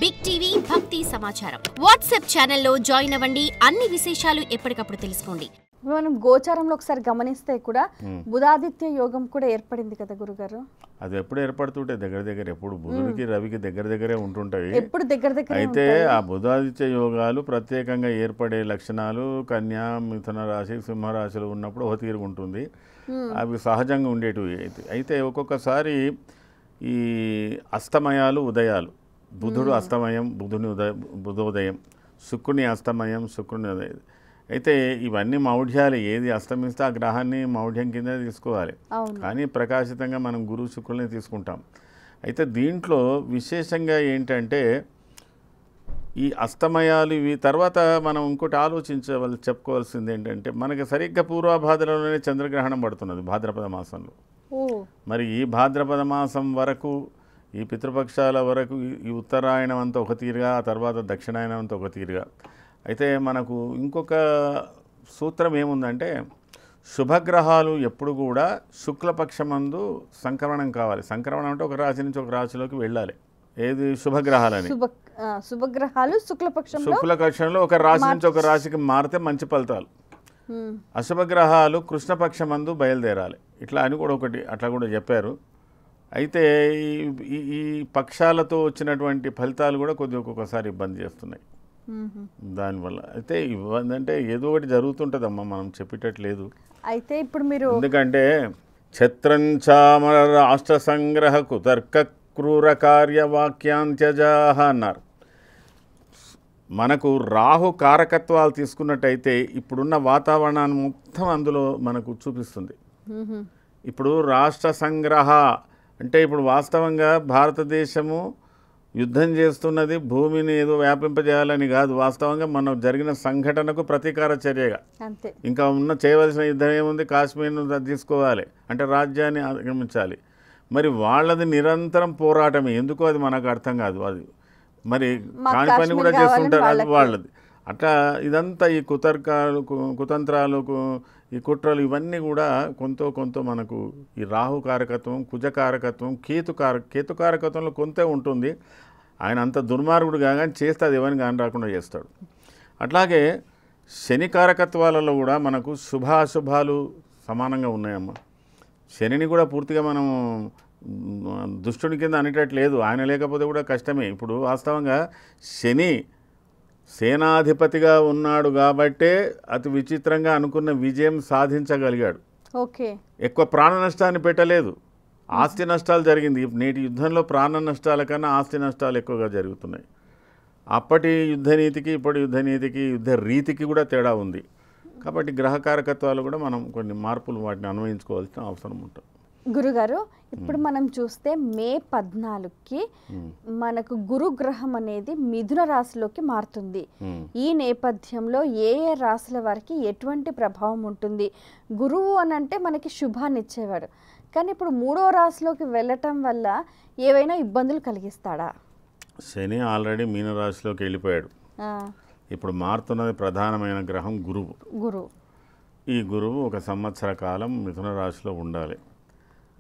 Big TV భక్తి సమాచారం WhatsApp ఛానల్లో జాయిన్ అవ్వండి. అన్ని విశేషాలు ఎప్పటికప్పుడు తెలుసుకోండి. మనం గోచారంలో ఒకసారి గమనిస్తే కూడా బుధాదిత్య యోగం కూడా ఏర్పడింది కదా గురుగారు. అది ఎప్పుడు ఏర్పడుతుంటే దగ్గర ఎప్పుడు బుధుడికి రవికి దగ్గరే ఉంటుంటాయి. ఎప్పుడు దగ్గర అయితే ఆ బుధాదిత్య యోగాలు ప్రత్యేకంగా ఏర్పడే లక్షణాలు కన్యా మిథున రాశి సింహరాశిలో ఉన్నప్పుడు ఒక తీరుగా ఉంటుంది. అవి సహజంగా ఉండేటివి. అయితే ఒక్కొక్కసారి ఈ అస్తమయాలు ఉదయాలు, బుధుడు అస్తమయం బుధోదయం, శుక్రుని అస్తమయం శుక్రుని ఉదయం. అయితే ఇవన్నీ మౌఢ్యాలు. ఏది అస్తమిస్తే ఆ గ్రహాన్ని మౌఢ్యం కింద తీసుకోవాలి. కానీ ప్రకాశితంగా మనం గురు శుక్రుల్ని తీసుకుంటాం. అయితే దీంట్లో విశేషంగా ఏంటంటే ఈ అస్తమయాలు ఇవి తర్వాత మనం ఇంకోటి చెప్పుకోవాల్సింది ఏంటంటే మనకి సరిగ్గా పూర్వభాద్రలోనే చంద్రగ్రహణం పడుతున్నది భాద్రపద మాసంలో. మరి ఈ భాద్రపద మాసం వరకు ఈ పితృపక్షాల వరకు ఈ ఉత్తరాయణం అంతా ఒక తీరుగా, ఆ తర్వాత దక్షిణాయనం అంతా ఒక తీరుగా. అయితే మనకు ఇంకొక సూత్రం ఏముందంటే శుభగ్రహాలు ఎప్పుడు కూడా శుక్లపక్షమందు సంక్రమణం కావాలి. సంక్రమణం అంటే ఒక రాశి నుంచి ఒక రాశిలోకి వెళ్ళాలి. ఏది శుభగ్రహాలని శుభగ్రహాలు శుక్లపక్షంలో ఒక రాశి నుంచి ఒక రాశికి మారితే మంచి ఫలితాలు. అశుభగ్రహాలు కృష్ణపక్షమందు బయలుదేరాలి. ఇట్లా అని కూడా ఒకటి అట్లా కూడా చెప్పారు. అయితే ఈ పక్షాలతో వచ్చినటువంటి ఫలితాలు కూడా ఒక్కొక్కసారి ఇబ్బంది చేస్తున్నాయి దానివల్ల. అయితే ఇబ్బంది అంటే ఏదో ఒకటి జరుగుతుంటుందమ్మా, మనం చెప్పేటట్లేదు. అయితే ఇప్పుడు మీరు ఎందుకంటే ఛత్రంచామర రాష్ట్ర సంగ్రహ కుతర్క క్రూర కార్యవాక్యాంత్యజాహ అన్నారు. మనకు రాహు కారకత్వాలు తీసుకున్నట్టయితే ఇప్పుడున్న వాతావరణాన్ని మొత్తం అందులో మనకు చూపిస్తుంది. ఇప్పుడు రాష్ట్ర సంగ్రహ అంటే ఇప్పుడు వాస్తవంగా భారతదేశము యుద్ధం చేస్తున్నది భూమిని ఏదో వ్యాపింపజేయాలని కాదు. వాస్తవంగా మనం జరిగిన సంఘటనకు ప్రతీకార చర్యగా. ఇంకా చేయవలసిన యుద్ధం ఏముంది? కాశ్మీర్ను తీసుకోవాలి అంటే రాజ్యాన్ని ఆక్రమించాలి. మరి వాళ్ళది నిరంతరం పోరాటమే. ఎందుకో అది మనకు అర్థం కాదు. అది మరి కాని పని కూడా చేస్తుంటారు అది వాళ్ళది. అట్లా ఇదంతా ఈ కుతంత్రాలు ఈ కుట్రలు ఇవన్నీ కూడా కొంత మనకు ఈ రాహు కారకత్వం, కుజకారకత్వం, కేతుకారకత్వంలో కొంత ఉంటుంది. ఆయన అంత దుర్మార్గుడు కాగానే చేస్తే అది ఎవరిని కాని రాకుండా చేస్తాడు. అట్లాగే శని కారకత్వాలలో కూడా మనకు శుభాశుభాలు సమానంగా ఉన్నాయమ్మా. శనిని కూడా పూర్తిగా మనం దుష్టుని కింద అనేటట్లేదు. ఆయన లేకపోతే కూడా కష్టమే. ఇప్పుడు వాస్తవంగా శని సేనాధిపతిగా ఉన్నాడు కాబట్టే అతి విచిత్రంగా అనుకున్న విజయం సాధించగలిగాడు. ఎక్కువ ప్రాణ నష్టాన్ని పెట్టలేదు. ఆస్తి నష్టాలు జరిగింది. నేటి యుద్ధంలో ప్రాణ నష్టాల కన్నా ఆస్తి నష్టాలు ఎక్కువగా జరుగుతున్నాయి. అప్పటి యుద్ధనీతికి ఇప్పటి యుద్ధనీతికి యుద్ధ రీతికి కూడా తేడా ఉంది. కాబట్టి గ్రహకారకత్వాలు కూడా మనం కొన్ని మార్పులు వాటిని అన్వయించుకోవాల్సిన అవసరం ఉంటుంది. గురుగారు, ఇప్పుడు మనం చూస్తే మే 14కి మనకు గురుగ్రహం అనేది మిథున రాశిలోకి మారుతుంది. ఈ నేపథ్యంలో ఏ రాశుల వారికి ఎటువంటి ప్రభావం ఉంటుంది? గురువు అని అంటే మనకి శుభాన్ని ఇచ్చేవాడు, కానీ ఇప్పుడు 3వ రాశిలోకి వెళ్ళటం వల్ల ఏవైనా ఇబ్బందులు కలిగిస్తాడా? శని ఆల్రెడీ మీనరాశిలోకి వెళ్ళిపోయాడు. ఇప్పుడు మారుతున్నది ప్రధానమైన గ్రహం గురువు. ఈ గురువు ఒక సంవత్సర కాలం మిథున రాశిలో ఉండాలి.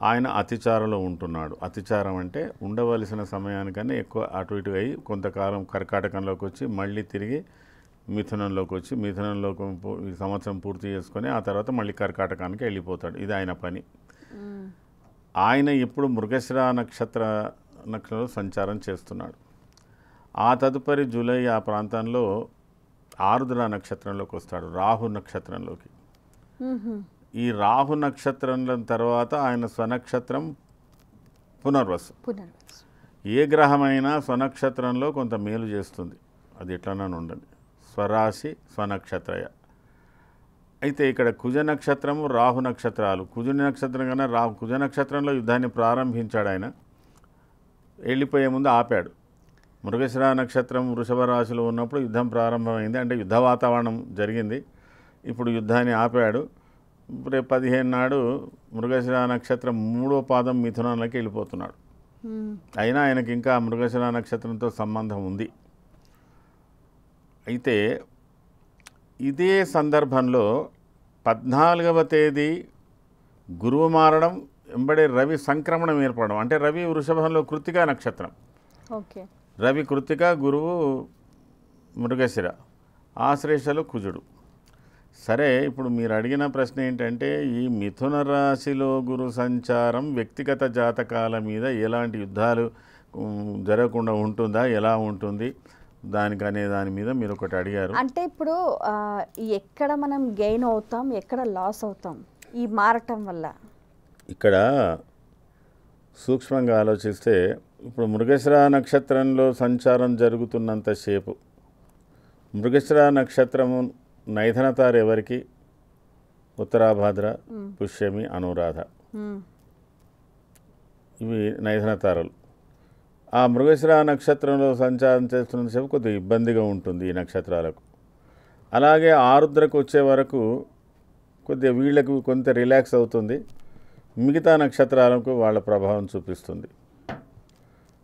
ఆయన అతిచారంలో ఉంటున్నాడు. అతిచారం అంటే ఉండవలసిన సమయానికన్నా ఎక్కువ అటు ఇటు అయ్యి కొంతకాలం కర్కాటకంలోకి వచ్చి మళ్ళీ తిరిగి మిథునంలోకి వచ్చి మిథునంలోకి ఈ సంవత్సరం పూర్తి చేసుకొని ఆ తర్వాత మళ్ళీ కర్కాటకానికి వెళ్ళిపోతాడు. ఇది ఆయన పని. ఆయన ఇప్పుడు మృగశిర నక్షత్రంలో సంచారం చేస్తున్నాడు. ఆ తదుపరి జూలై ఆ ప్రాంతంలో ఆరుద్ర నక్షత్రంలోకి వస్తాడు, రాహు నక్షత్రంలోకి. ఈ రాహు నక్షత్రం తర్వాత ఆయన స్వనక్షత్రం పునర్వసు. ఏ గ్రహమైనా స్వనక్షత్రంలో కొంత మేలు చేస్తుంది. అది ఎట్లనే ఉండదు. స్వరాశి స్వనక్షత్రయ. అయితే ఇక్కడ కుజ నక్షత్రము రాహు నక్షత్రాలు. కుజ నక్షత్రం కన్నా కుజ నక్షత్రంలో యుద్ధాన్ని ప్రారంభించాడు. ఆయన వెళ్ళిపోయే ముందు ఆపాడు. మృగశిర నక్షత్రం వృషభ రాశిలో ఉన్నప్పుడు యుద్ధం ప్రారంభమైంది. అంటే యుద్ధ వాతావరణం జరిగింది. ఇప్పుడు యుద్ధాన్ని ఆపాడు. రేపు 15 నాడు మృగశిర నక్షత్రం 3వ పాదం మిథునంలోకి వెళ్ళిపోతున్నాడు. అయినా ఆయనకి ఇంకా మృగశిర నక్షత్రంతో సంబంధం ఉంది. అయితే ఇదే సందర్భంలో 14వ తేదీ గురువు మారడం, వెంబడే రవి సంక్రమణం ఏర్పడడం. అంటే రవి వృషభంలో కృత్తికా నక్షత్రం. రవి కృత్తిక, గురువు మృగశిర, ఆశ్లేషలు కుజుడు. సరే, ఇప్పుడు మీరు అడిగిన ప్రశ్న ఏంటంటే ఈ మిథున రాశిలో గురు సంచారం వ్యక్తిగత జాతకాల మీద ఎలాంటి యుద్ధాలు జరగకుండా ఉంటుందా, ఎలా ఉంటుంది దానికనే దాని మీద మీరు ఒకటి అడిగారు. అంటే ఇప్పుడు ఎక్కడ మనం గెయిన్ అవుతాం, ఎక్కడ లాస్ అవుతాం ఈ మారటం వల్ల? ఇక్కడ సూక్ష్మంగా ఆలోచిస్తే ఇప్పుడు మృగశిర నక్షత్రంలో సంచారం జరుగుతున్నంతసేపు మృగశిర నక్షత్రము నైధనతారు ఎవరికి? ఉత్తరాభాద్ర, పుష్యమి, అనురాధ, ఇవి నైధనతారలు. ఆ మృగశిర నక్షత్రంలో సంచారం చేస్తున్నంతసేపు కొద్దిగా ఇబ్బందిగా ఉంటుంది ఈ నక్షత్రాలకు. అలాగే ఆరుద్రకు వచ్చే వరకు కొద్దిగా వీళ్ళకు కొంత రిలాక్స్ అవుతుంది, మిగతా నక్షత్రాలకు వాళ్ళ ప్రభావం చూపిస్తుంది.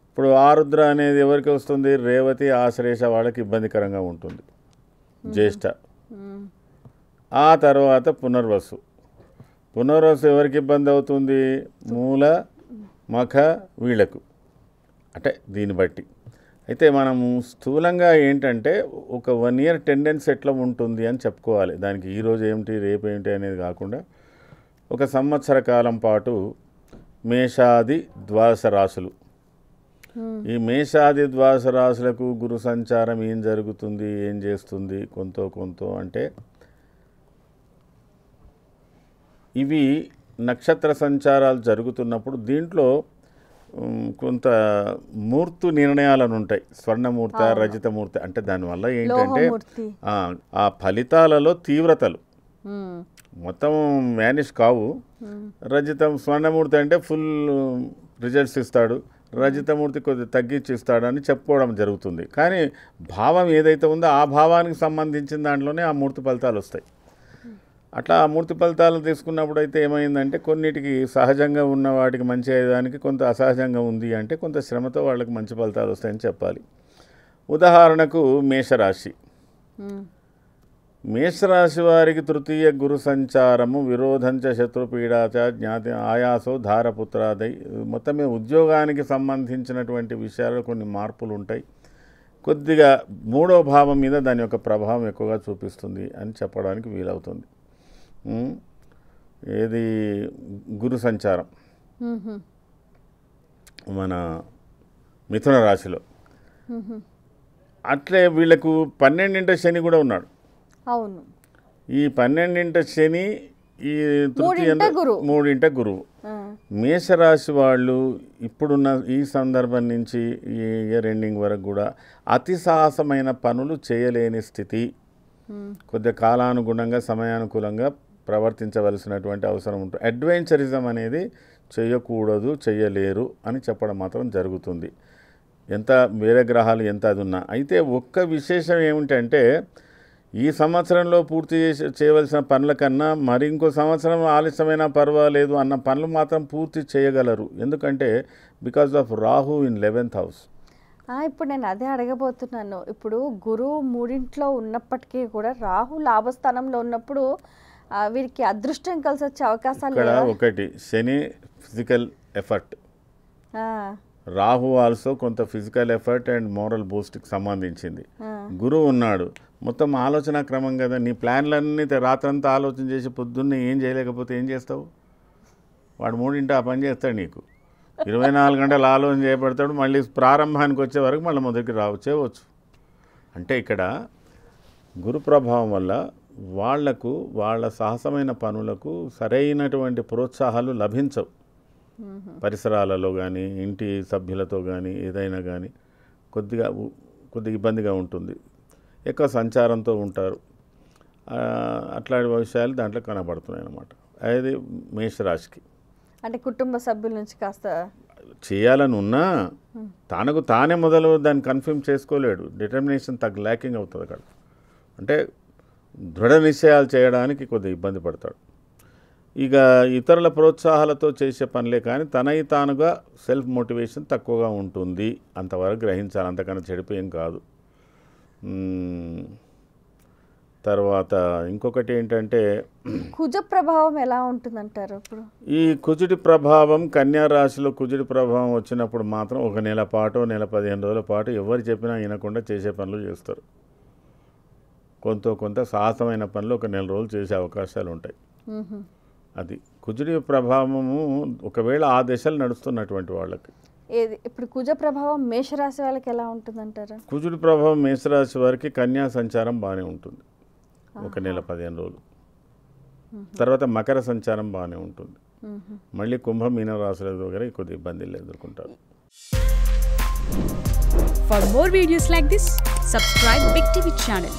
ఇప్పుడు ఆరుద్ర అనేది ఎవరికి వస్తుంది? రేవతి, ఆశ్లేష వాళ్ళకి ఇబ్బందికరంగా ఉంటుంది, జ్యేష్ఠ. ఆ తర్వాత పునర్వసు. పునర్వసు ఎవరికి ఇబ్బంది అవుతుంది? మూల, మఖ వీళ్ళకు. అంటే దీన్ని బట్టి అయితే మనము స్థూలంగా ఏంటంటే ఒక 1 year టెండెన్సీ ఎట్లా ఉంటుంది అని చెప్పుకోవాలి. దానికి ఈరోజు ఏమిటి, రేపు ఏమిటి అనేది కాకుండా ఒక సంవత్సర కాలం పాటు మేషాది ద్వాదశ రాశులు, ఈ మేషాది ద్వాదశ రాశులకు గురు సంచారం ఏం జరుగుతుంది, ఏం చేస్తుంది కొంత అంటే ఇవి నక్షత్ర సంచారాలు జరుగుతున్నప్పుడు దీంట్లో కొంత మూర్తి నిర్ణయాలను ఉంటాయి. స్వర్ణమూర్తి, రజితమూర్తి. అంటే దానివల్ల ఏంటంటే ఆ ఫలితాలలో తీవ్రతలు మొత్తం వ్యానిష్ కావు. స్వర్ణమూర్తి అంటే ఫుల్ రిజల్ట్స్ ఇస్తాడు, రజితమూర్తి కొద్దిగా తగ్గించి ఇస్తాడని చెప్పుకోవడం జరుగుతుంది. కానీ భావం ఏదైతే ఉందో ఆ భావానికి సంబంధించిన దాంట్లోనే ఆ మూర్తి ఫలితాలు వస్తాయి. అట్లా ఆ మూర్తి ఫలితాలు తీసుకున్నప్పుడు అయితే ఏమైందంటే కొన్నిటికి సహజంగా ఉన్న వాటికి మంచి అయ్యేదానికి కొంత అసహజంగా ఉంది అంటే కొంత శ్రమతో వాళ్ళకి మంచి ఫలితాలు వస్తాయని చెప్పాలి. ఉదాహరణకు మేషరాశి. మేషరాశి వారికి తృతీయ గురు సంచారము విరోధంచ శత్రుపీడాచ జ్ఞాతి ఆయాసో ధారపుత్రాదై మొత్తం మీద ఉద్యోగానికి సంబంధించినటువంటి విషయాల్లో కొన్ని మార్పులు ఉంటాయి. కొద్దిగా 3వ భావం మీద దాని యొక్క ప్రభావం ఎక్కువగా చూపిస్తుంది అని చెప్పడానికి వీలవుతుంది. ఏది గురు సంచారం మన మిథున రాశిలో. అట్లే వీళ్ళకు 12వ శని కూడా ఉన్నాడు. అవును, ఈ 12వ శని ఈ 3వ గురువు. మేషరాశి వాళ్ళు ఇప్పుడున్న ఈ సందర్భం నుంచి ఈ ఇయర్ ఎండింగ్ వరకు కూడా అతి సాహసమైన పనులు చేయలేని స్థితి, కొద్దిగా కాలానుగుణంగా సమయానుకూలంగా ప్రవర్తించవలసినటువంటి అవసరం ఉంటుంది. అడ్వెంచరిజం అనేది చేయకూడదు, చేయలేరు అని చెప్పడం మాత్రం జరుగుతుంది. ఎంత వేరే గ్రహాలు ఎంత అది ఉన్నా. అయితే ఒక్క విశేషం ఏమిటంటే ఈ సంవత్సరంలో పూర్తి చేయవలసిన పనుల కన్నా మరి ఇంకో సంవత్సరం ఆలస్యమైనా పర్వాలేదు అన్న పనులు మాత్రం పూర్తి చేయగలరు. ఎందుకంటే because of Rahu in 11th house. ఇప్పుడు నేను అదే అడగబోతున్నాను. ఇప్పుడు గురువు 3వ ఉన్నప్పటికీ కూడా రాహు లాభస్థానంలో ఉన్నప్పుడు వీరికి అదృష్టం కలిసి వచ్చే అవకాశాలు ఇక్కడ ఒకటి శని ఫిజికల్ ఎఫర్ట్, రాహు ఆల్సో కొంత ఫిజికల్ ఎఫర్ట్ అండ్ మోరల్ బూస్ట్కి సంబంధించింది. గురువు ఉన్నాడు, మొత్తం ఆలోచన క్రమం కదా. నీ ప్లాన్లన్నీ రాత్రంతా ఆలోచన చేసి పొద్దున్నే ఏం చేయలేకపోతే ఏం చేస్తావు? వాడు 3 ఆ పని చేస్తాడు నీకు. 24 గంటలు ఆలోచన చేయబడతాడు, మళ్ళీ ప్రారంభానికి వచ్చే వరకు మళ్ళీ మొదటికి చేయవచ్చు. అంటే ఇక్కడ గురు ప్రభావం వల్ల వాళ్లకు వాళ్ళ సాహసమైన పనులకు సరైనటువంటి ప్రోత్సాహాలు లభించవు. పరిసరాలలో కానీ ఇంటి సభ్యులతో కానీ ఏదైనా కానీ కొద్దిగా ఇబ్బందిగా ఉంటుంది. ఎక్కువ సంచారంతో ఉంటారు. అట్లాంటి విషయాలు దాంట్లో కనబడుతున్నాయి అన్నమాట. అది మేషరాశికి. అంటే కుటుంబ సభ్యుల నుంచి కాస్త చేయాలని ఉన్నా తనకు తానే దాన్ని కన్ఫర్మ్ చేసుకోలేడు. డిటర్మినేషన్ ల్యాకింగ్ అవుతుంది అక్కడ. అంటే దృఢ నిశ్చయాలు చేయడానికి కొద్దిగా ఇబ్బంది పడతాడు. ఇక ఇతరుల ప్రోత్సాహాలతో చేసే పనులే కానీ తనయి తానుగా సెల్ఫ్ మోటివేషన్ తక్కువగా ఉంటుంది. అంతవరకు గ్రహించాలి, అంతకన్నా చెడిపోయేం కాదు. తర్వాత ఇంకొకటి ఏంటంటే కుజ ప్రభావం ఎలా ఉంటుందంటారు ఇప్పుడు? ఈ కుజుడి ప్రభావం కన్యా రాశిలో కుజుడి ప్రభావం వచ్చినప్పుడు మాత్రం ఒక నెల పాటు నెల 15 రోజుల పాటు ఎవరు చెప్పినా వినకుండా చేసే పనులు చేస్తారు. కొంత సాహసమైన పనులు ఒక నెల రోజులు చేసే అవకాశాలు ఉంటాయి. అది కుజుడి ప్రభావము ఒకవేళ ఆ దశలు నడుస్తున్నటువంటి వాళ్ళకి. ఏది ఇప్పుడు కుజ ప్రభావం మేషరాశి వాళ్ళకి ఎలా ఉంటుందంటారు? కుజుడి ప్రభావం మేషరాశి వారికి కన్యా సంచారం బాగానే ఉంటుంది ఒక నెల 15 రోజులు. తర్వాత మకర సంచారం బాగానే ఉంటుంది. మళ్ళీ కుంభ మీన రాశుల దగ్గర కొద్ది ఇబ్బందులు ఎదుర్కొంటారు. For more videos like this, subscribe Big TV channel.